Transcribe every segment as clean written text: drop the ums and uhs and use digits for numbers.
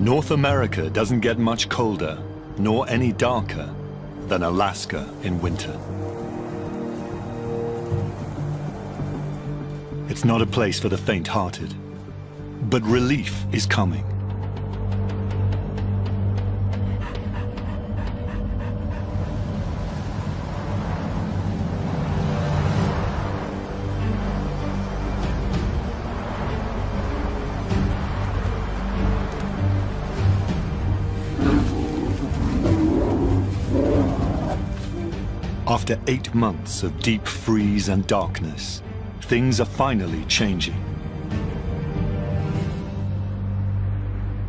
North America doesn't get much colder, nor any darker, than Alaska in winter. It's not a place for the faint-hearted, but relief is coming. After 8 months of deep freeze and darkness, things are finally changing.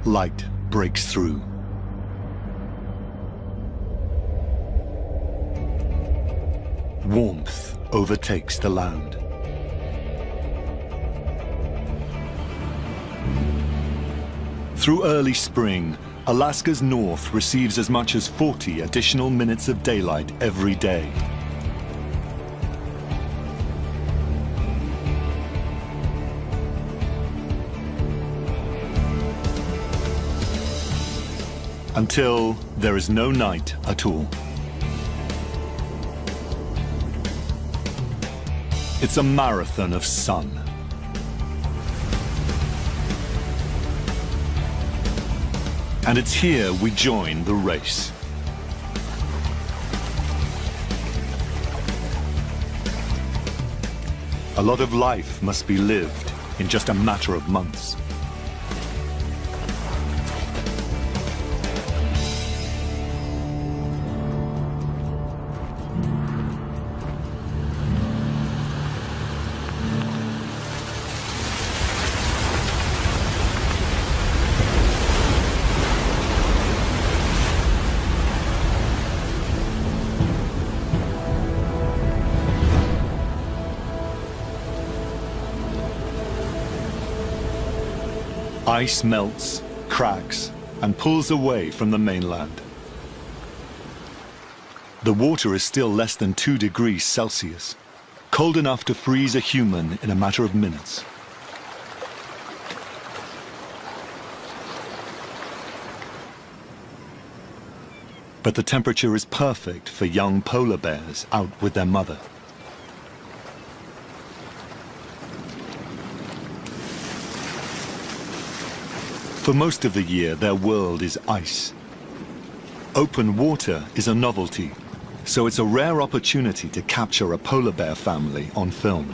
Light breaks through. Warmth overtakes the land. Through early spring, Alaska's north receives as much as 40 additional minutes of daylight every day. Until there is no night at all. It's a marathon of sun. And it's here we join the race. A lot of life must be lived in just a matter of months. Ice melts, cracks, and pulls away from the mainland. The water is still less than 2 degrees Celsius, cold enough to freeze a human in a matter of minutes. But the temperature is perfect for young polar bears out with their mother. For most of the year, their world is ice. Open water is a novelty, so it's a rare opportunity to capture a polar bear family on film.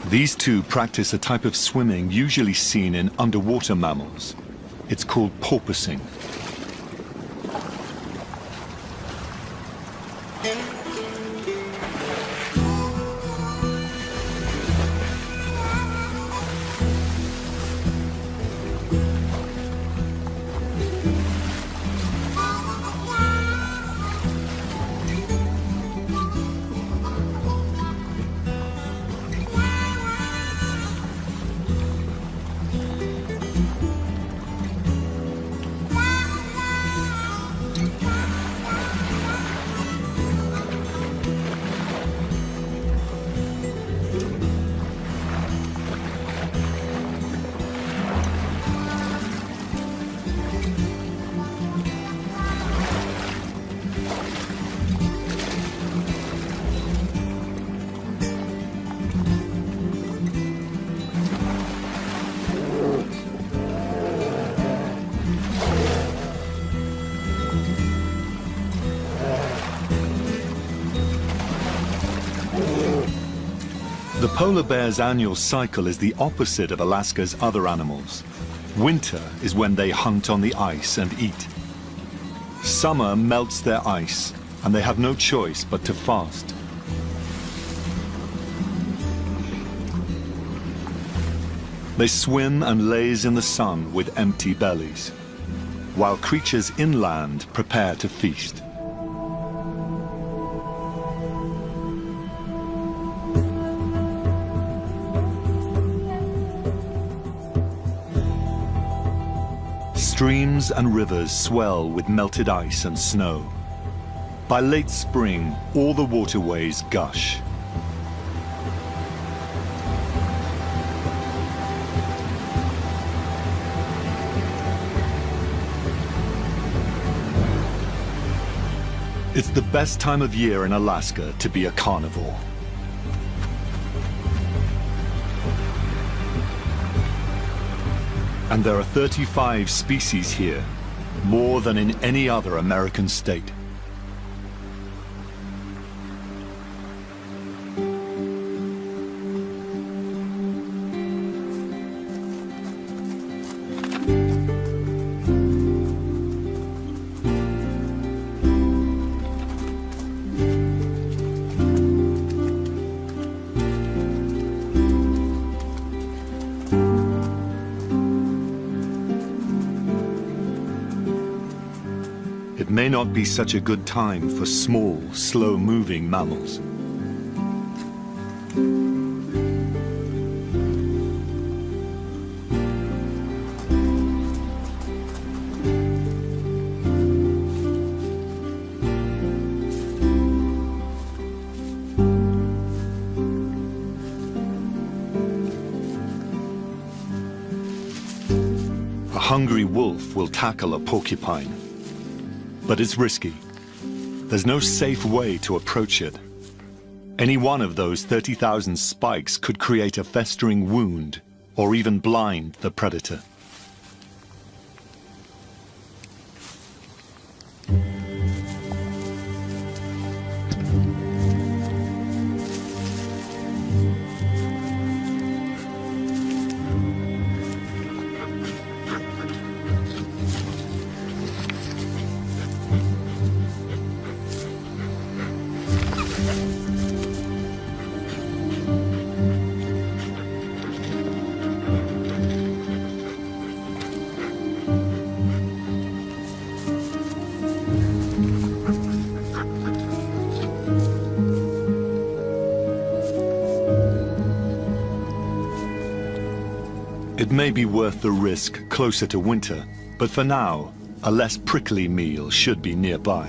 These two practice a type of swimming usually seen in underwater mammals. It's called porpoising. The polar bear's annual cycle is the opposite of Alaska's other animals. Winter is when they hunt on the ice and eat. Summer melts their ice, and they have no choice but to fast. They swim and laze in the sun with empty bellies, while creatures inland prepare to feast. Streams and rivers swell with melted ice and snow. By late spring, all the waterways gush. It's the best time of year in Alaska to be a carnivore. And there are 35 species here, more than in any other American state. It may not be such a good time for small, slow-moving mammals. A hungry wolf will tackle a porcupine. But it's risky. There's no safe way to approach it. Any one of those 30,000 spikes could create a festering wound or even blind the predator. It may be worth the risk closer to winter, but for now, a less prickly meal should be nearby.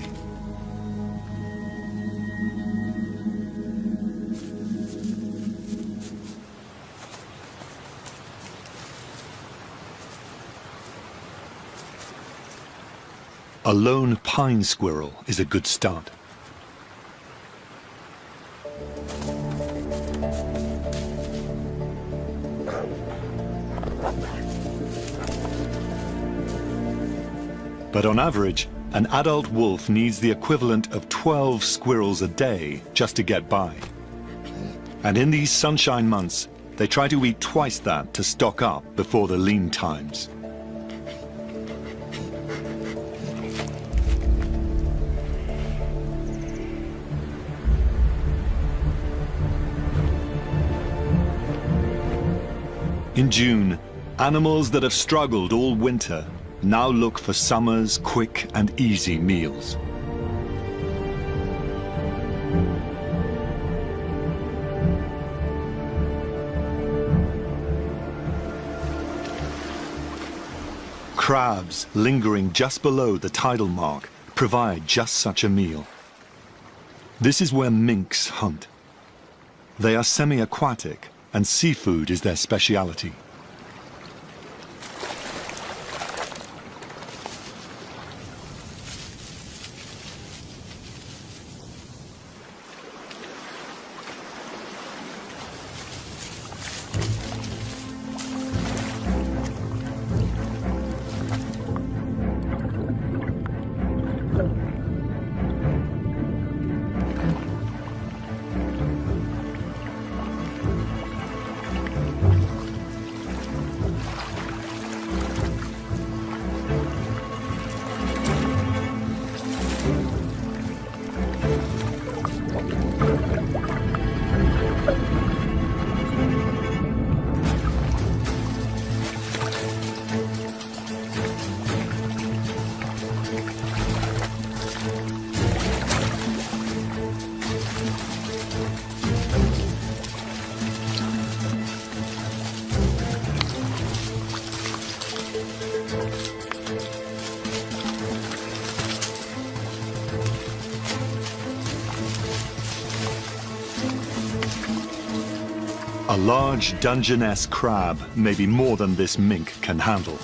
A lone pine squirrel is a good start. But on average, an adult wolf needs the equivalent of 12 squirrels a day just to get by. And in these sunshine months, they try to eat twice that to stock up before the lean times. In June, animals that have struggled all winter now look for summer's quick and easy meals. Crabs lingering just below the tidal mark provide just such a meal. This is where minks hunt. They are semi-aquatic, and seafood is their speciality. A large Dungeness crab may be more than this mink can handle.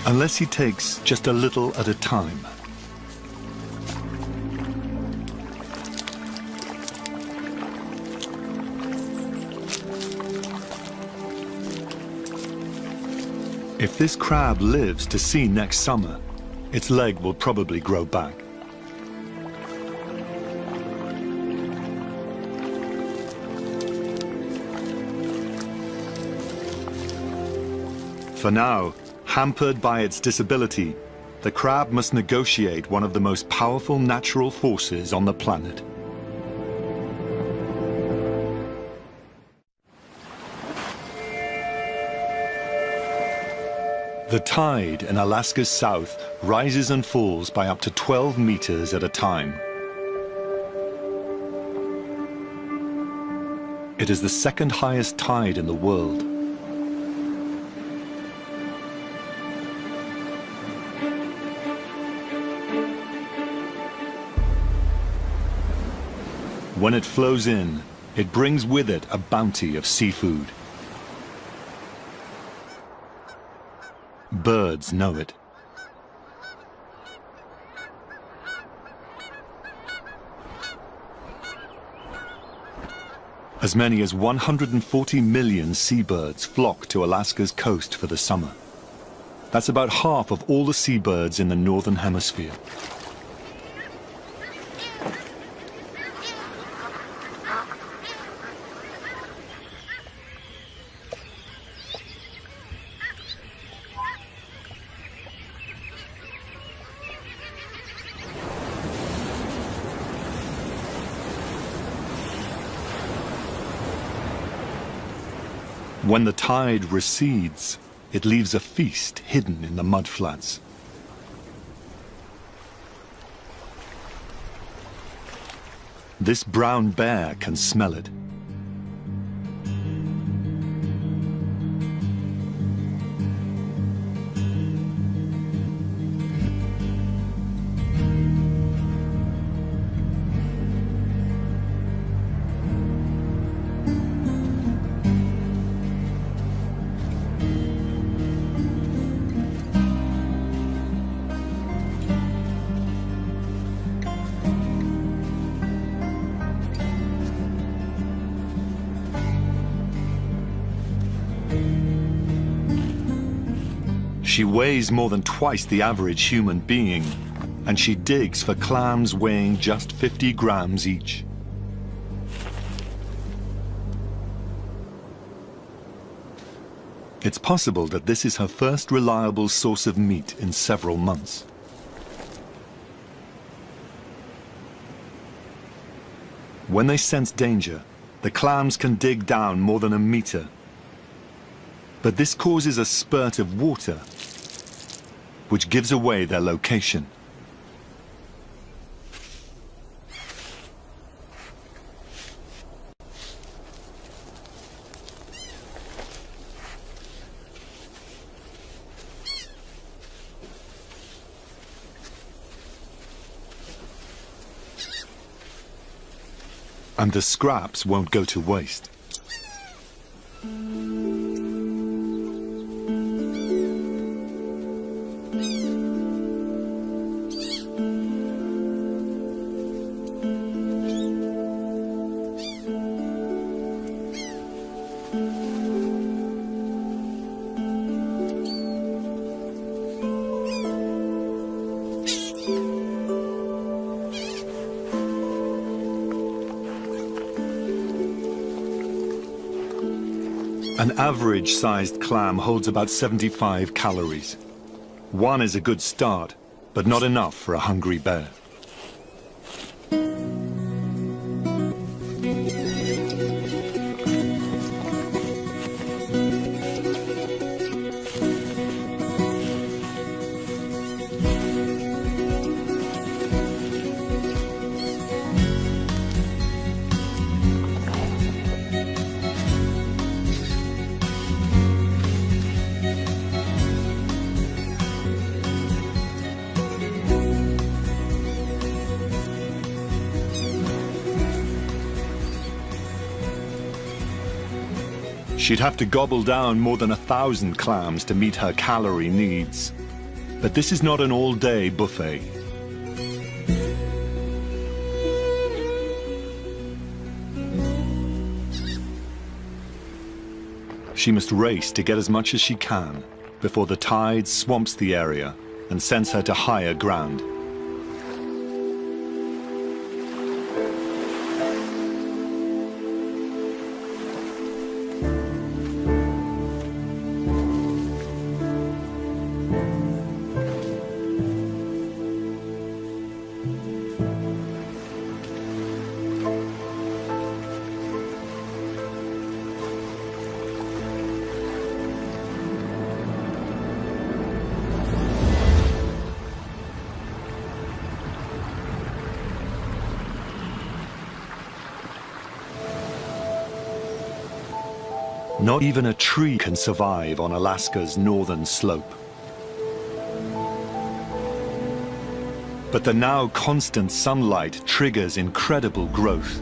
unless he takes just a little at a time. If this crab lives to see next summer, its leg will probably grow back. For now, hampered by its disability, the crab must negotiate one of the most powerful natural forces on the planet. The tide in Alaska's south rises and falls by up to 12 meters at a time. It is the second highest tide in the world. When it flows in, it brings with it a bounty of seafood. Birds know it. As many as 140 million seabirds flock to Alaska's coast for the summer. That's about half of all the seabirds in the northern hemisphere. When the tide recedes, it leaves a feast hidden in the mudflats. This brown bear can smell it. She weighs more than twice the average human being, and she digs for clams weighing just 50 grams each. It's possible that this is her first reliable source of meat in several months. When they sense danger, the clams can dig down more than a meter. But this causes a spurt of water, which gives away their location. And the scraps won't go to waste. An average-sized clam holds about 75 calories. One is a good start, but not enough for a hungry bear. She'd have to gobble down more than 1,000 clams to meet her calorie needs. But this is not an all-day buffet. She must race to get as much as she can before the tide swamps the area and sends her to higher ground. Not even a tree can survive on Alaska's northern slope. But the now constant sunlight triggers incredible growth.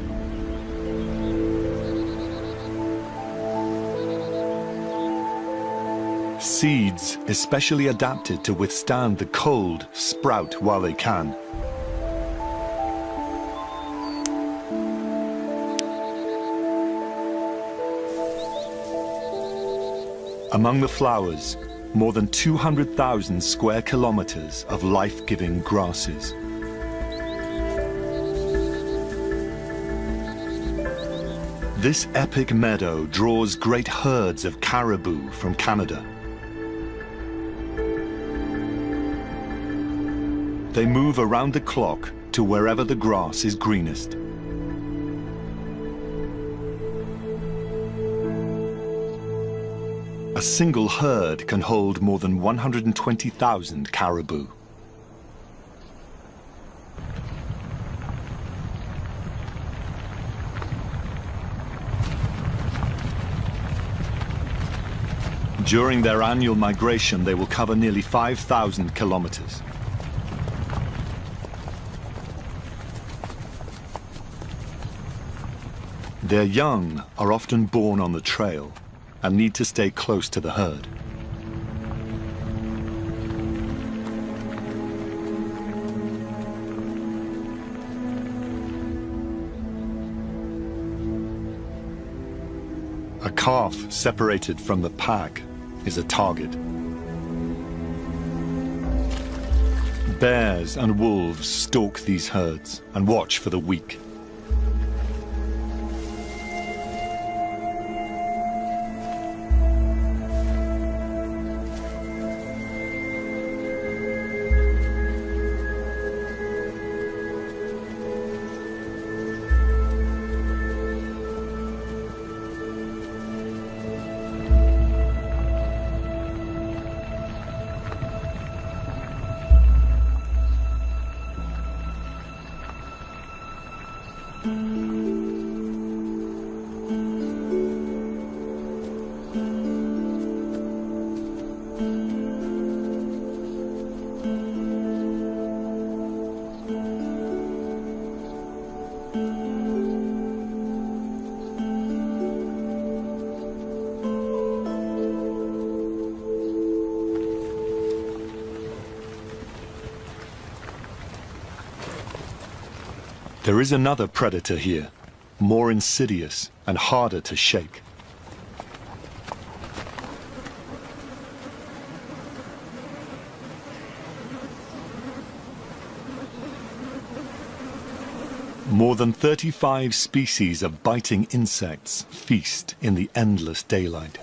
Seeds, especially adapted to withstand the cold, sprout while they can. Among the flowers, more than 200,000 square kilometers of life-giving grasses. This epic meadow draws great herds of caribou from Canada. They move around the clock to wherever the grass is greenest. A single herd can hold more than 120,000 caribou. During their annual migration, they will cover nearly 5,000 kilometers. Their young are often born on the trail and need to stay close to the herd. A calf separated from the pack is a target. Bears and wolves stalk these herds and watch for the weak. There is another predator here, more insidious and harder to shake. More than 35 species of biting insects feast in the endless daylight.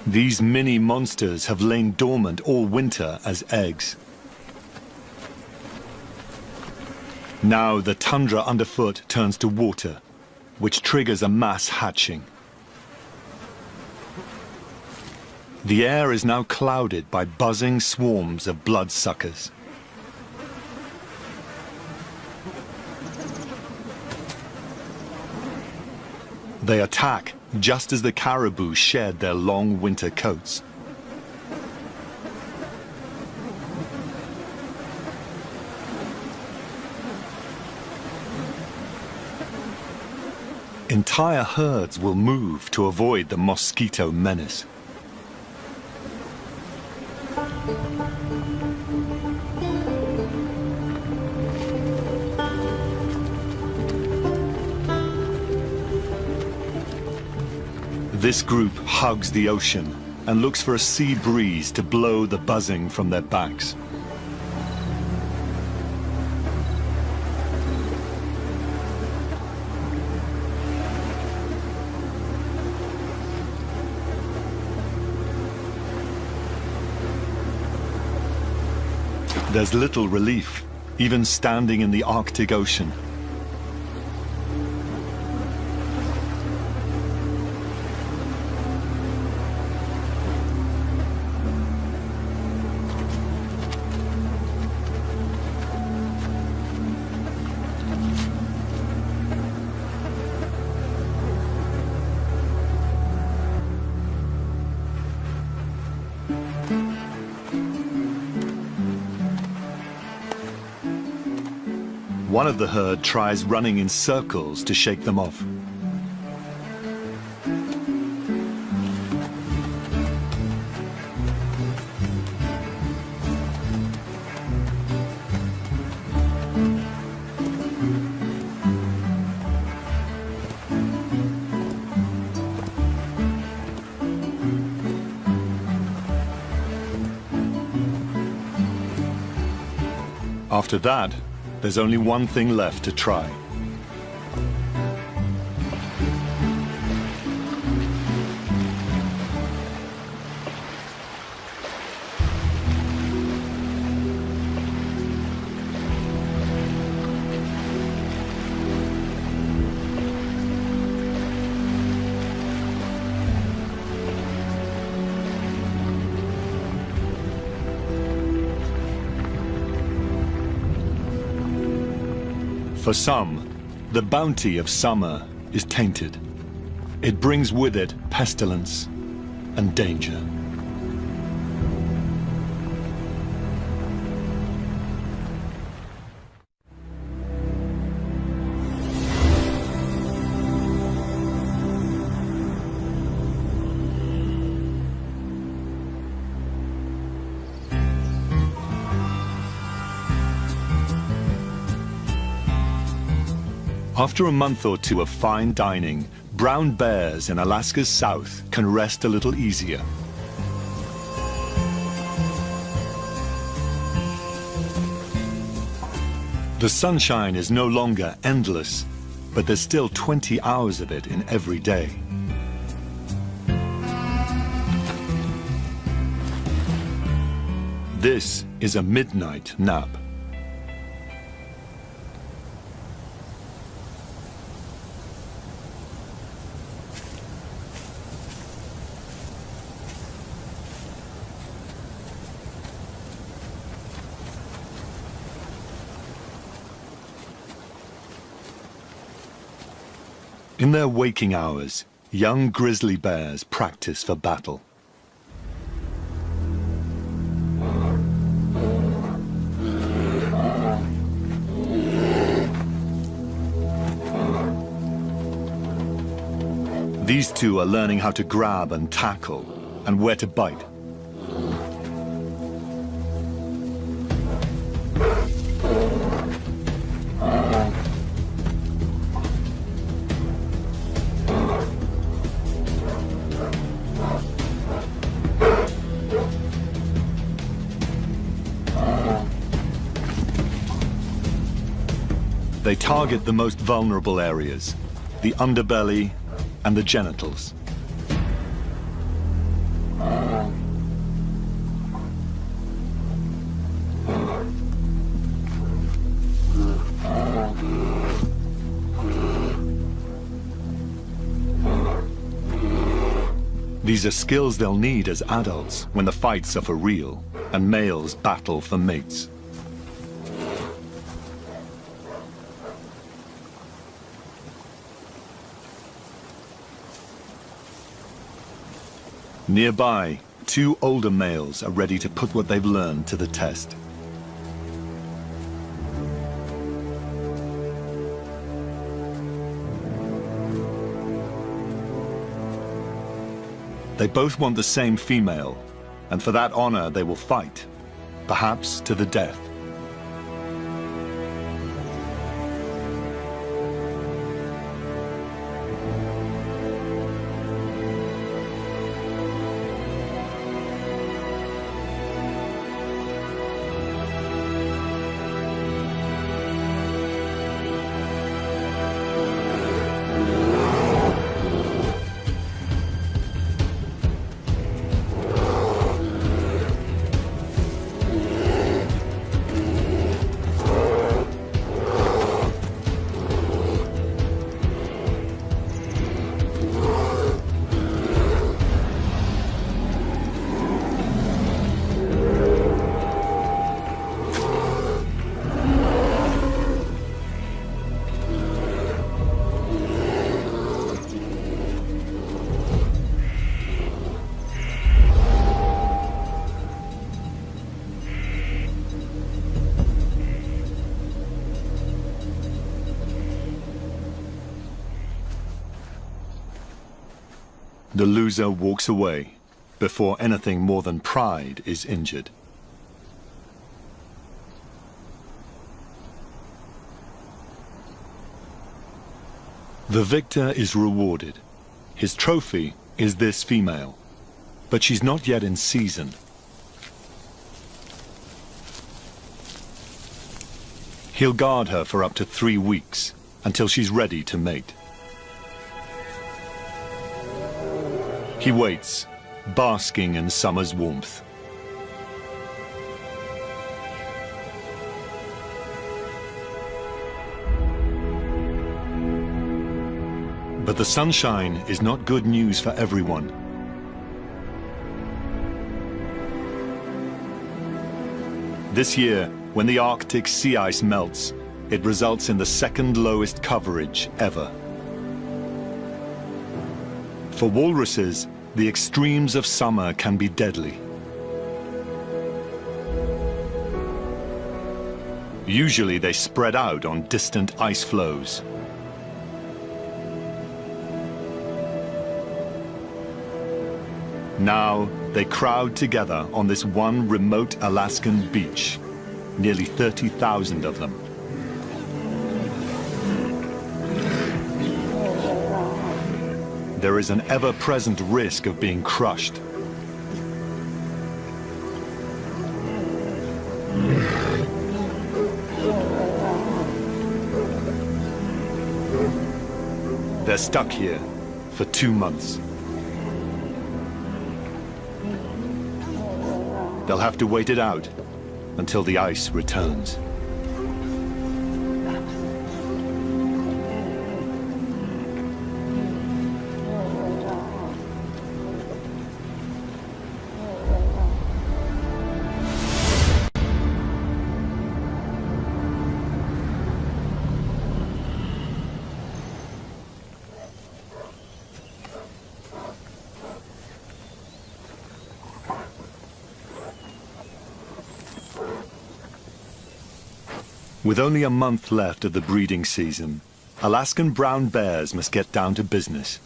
These mini monsters have lain dormant all winter as eggs. Now the tundra underfoot turns to water, which triggers a mass hatching. The air is now clouded by buzzing swarms of bloodsuckers. They attack just as the caribou shed their long winter coats. In Entire herds will move to avoid the mosquito menace. This group hugs the ocean and looks for a sea breeze to blow the buzzing from their backs. There's little relief, even standing in the Arctic Ocean. One of the herd tries running in circles to shake them off. After that, there's only one thing left to try. For some, the bounty of summer is tainted. It brings with it pestilence and danger. After a month or two of fine dining, brown bears in Alaska's south can rest a little easier. The sunshine is no longer endless, but there's still 20 hours of it in every day. This is a midnight nap. In their waking hours, young grizzly bears practice for battle. These two are learning how to grab and tackle, and where to bite. They target the most vulnerable areas, the underbelly and the genitals. These are skills they'll need as adults when the fights are for real and males battle for mates. Nearby, two older males are ready to put what they've learned to the test. They both want the same female, and for that honor they will fight, perhaps to the death. The loser walks away before anything more than pride is injured. The victor is rewarded. His trophy is this female, but she's not yet in season. He'll guard her for up to 3 weeks, until she's ready to mate. He waits, basking in summer's warmth. But the sunshine is not good news for everyone. This year, when the Arctic sea ice melts, it results in the second lowest coverage ever. For walruses, the extremes of summer can be deadly. Usually they spread out on distant ice floes. Now they crowd together on this one remote Alaskan beach, nearly 30,000 of them. There is an ever-present risk of being crushed. They're stuck here for 2 months. They'll have to wait it out until the ice returns. With only a month left of the breeding season, Alaskan brown bears must get down to business.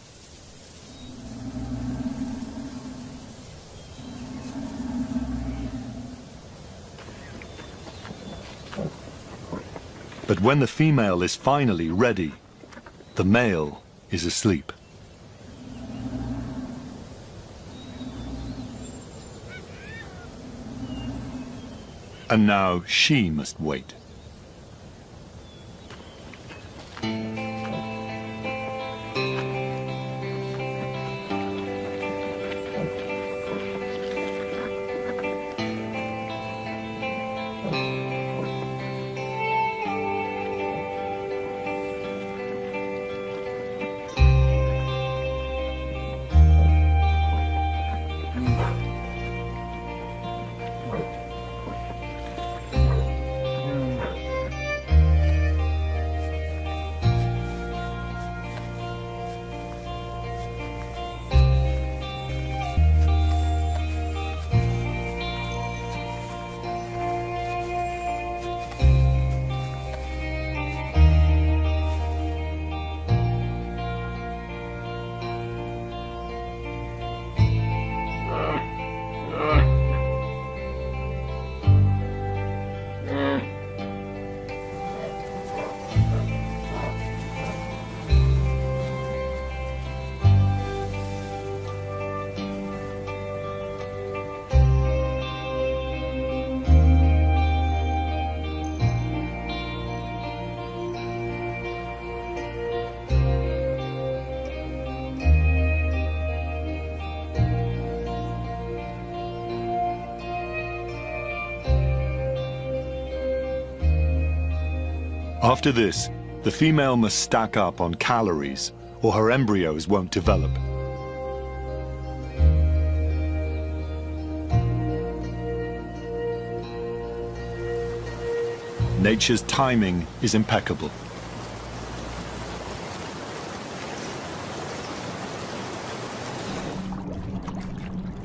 But when the female is finally ready, the male is asleep. And now she must wait. After this, the female must stack up on calories, or her embryos won't develop. Nature's timing is impeccable.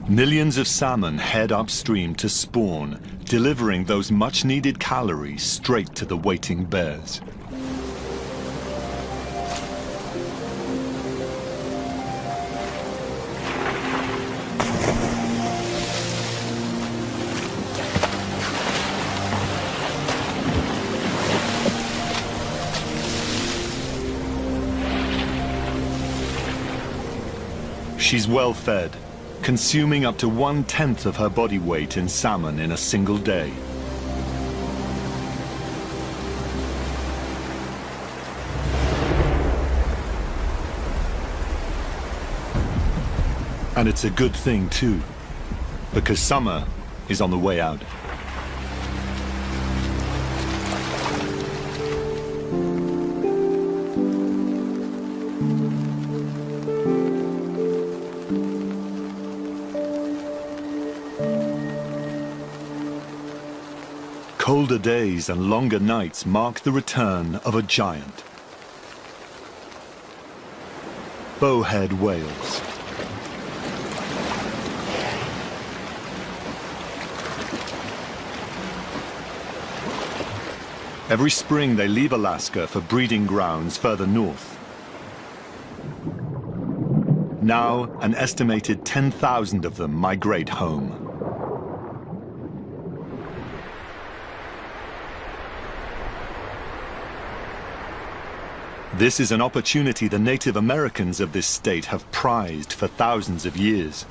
Millions of salmon head upstream to spawn, delivering those much-needed calories straight to the waiting bears. She's well fed, consuming up to 1/10 of her body weight in salmon in a single day. And it's a good thing too, because summer is on the way out. Colder days and longer nights mark the return of a giant. Bowhead whales. Every spring they leave Alaska for breeding grounds further north. Now, an estimated 10,000 of them migrate home. This is an opportunity the Native Americans of this state have prized for thousands of years.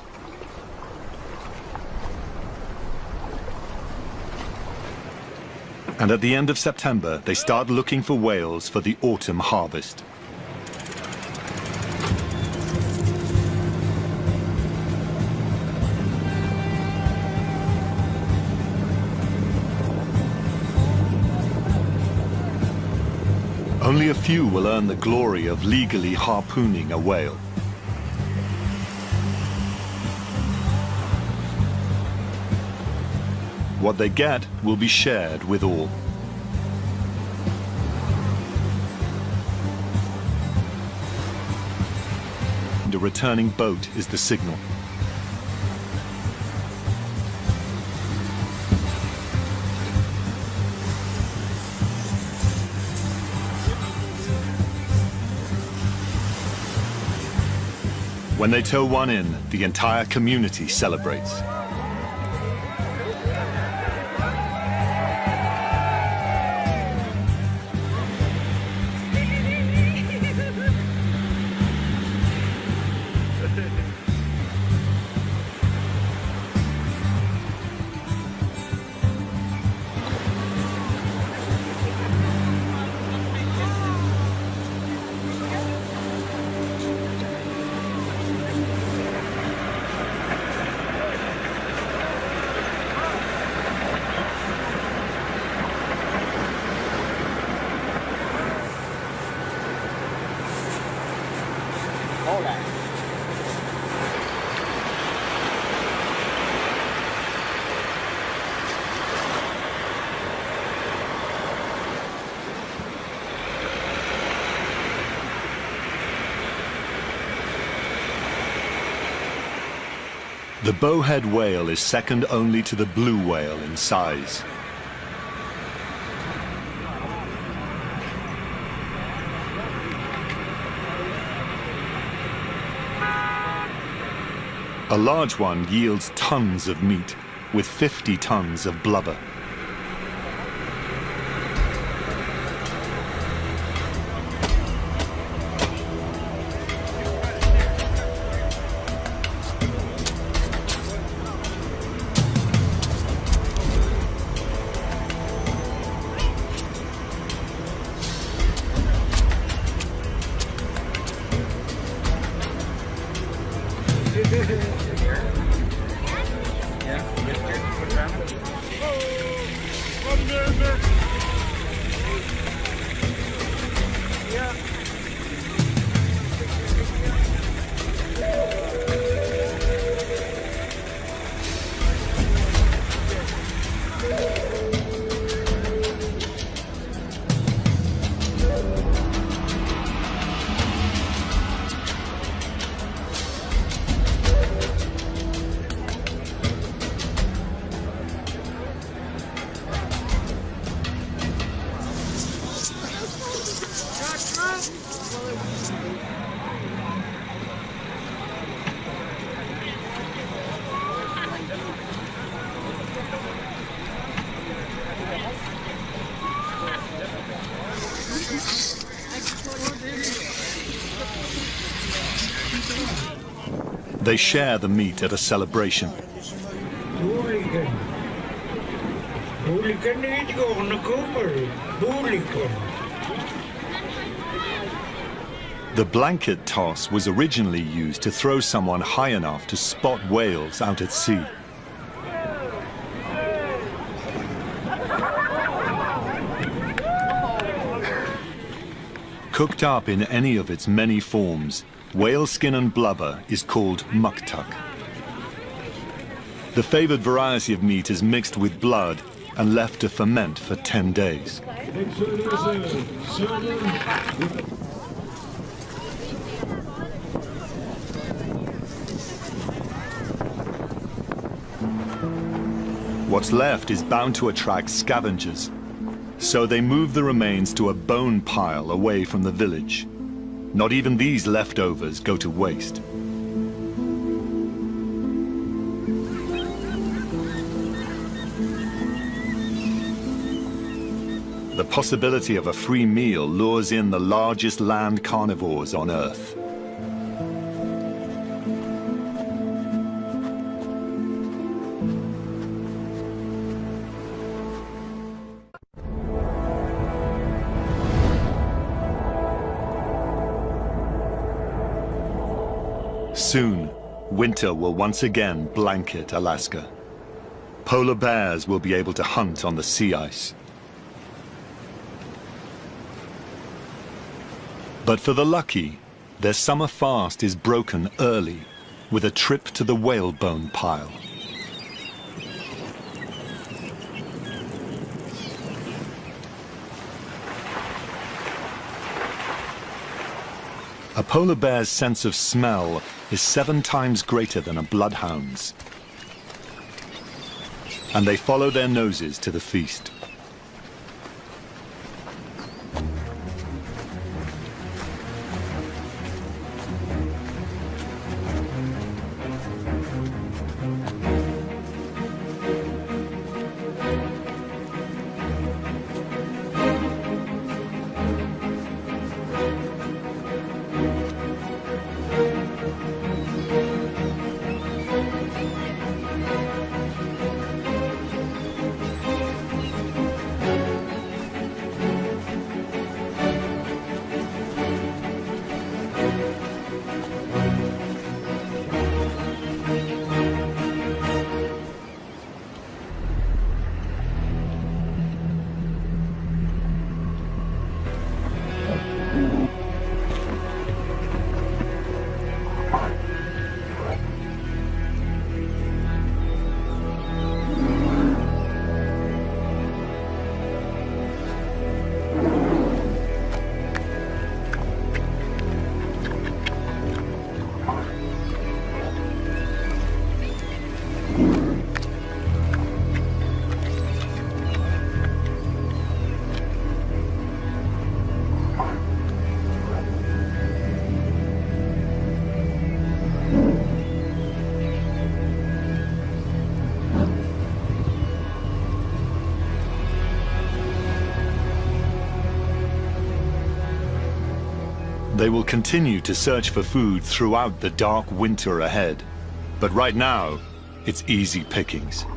And at the end of September, they start looking for whales for the autumn harvest. Only a few will earn the glory of legally harpooning a whale. What they get will be shared with all. And a returning boat is the signal. When they tow one in, the entire community celebrates. The bowhead whale is second only to the blue whale in size. A large one yields tons of meat, with 50 tons of blubber. They share the meat at a celebration. The blanket toss was originally used to throw someone high enough to spot whales out at sea. Cooked up in any of its many forms, whale skin and blubber is called muktuk. The favored variety of meat is mixed with blood and left to ferment for 10 days. What's left is bound to attract scavengers, so they move the remains to a bone pile away from the village. Not even these leftovers go to waste. The possibility of a free meal lures in the largest land carnivores on Earth. Soon, winter will once again blanket Alaska. Polar bears will be able to hunt on the sea ice. But for the lucky, their summer fast is broken early with a trip to the whalebone pile. A polar bear's sense of smell is 7 times greater than a bloodhound's. And they follow their noses to the feast. They will continue to search for food throughout the dark winter ahead. But right now, it's easy pickings.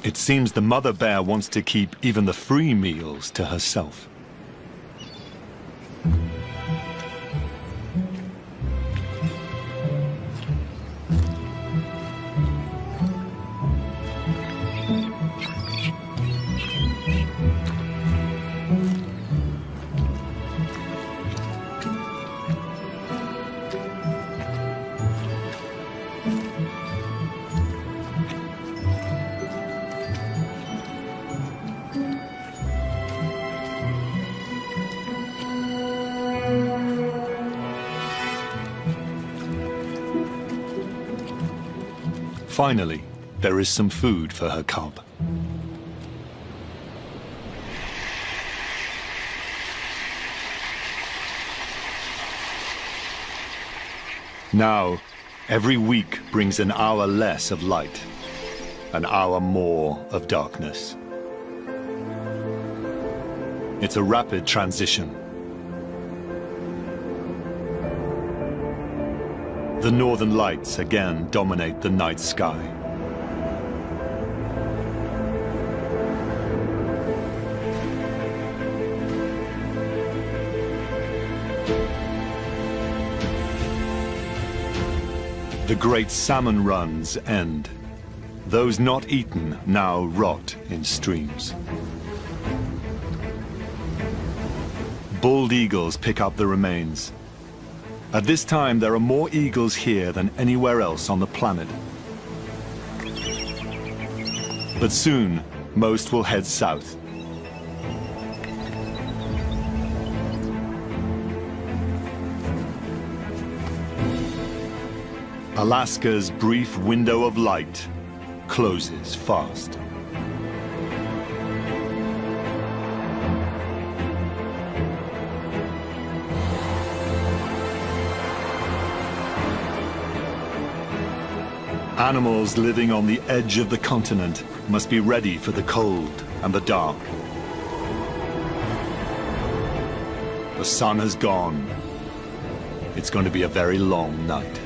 It seems the mother bear wants to keep even the free meals to herself. Finally, there is some food for her cub. Now, every week brings an hour less of light, an hour more of darkness. It's a rapid transition. The northern lights again dominate the night sky. The great salmon runs end. Those not eaten now rot in streams. Bald eagles pick up the remains. At this time, there are more eagles here than anywhere else on the planet. But soon, most will head south. Alaska's brief window of light closes fast. Animals living on the edge of the continent must be ready for the cold and the dark. The sun has gone. It's going to be a very long night.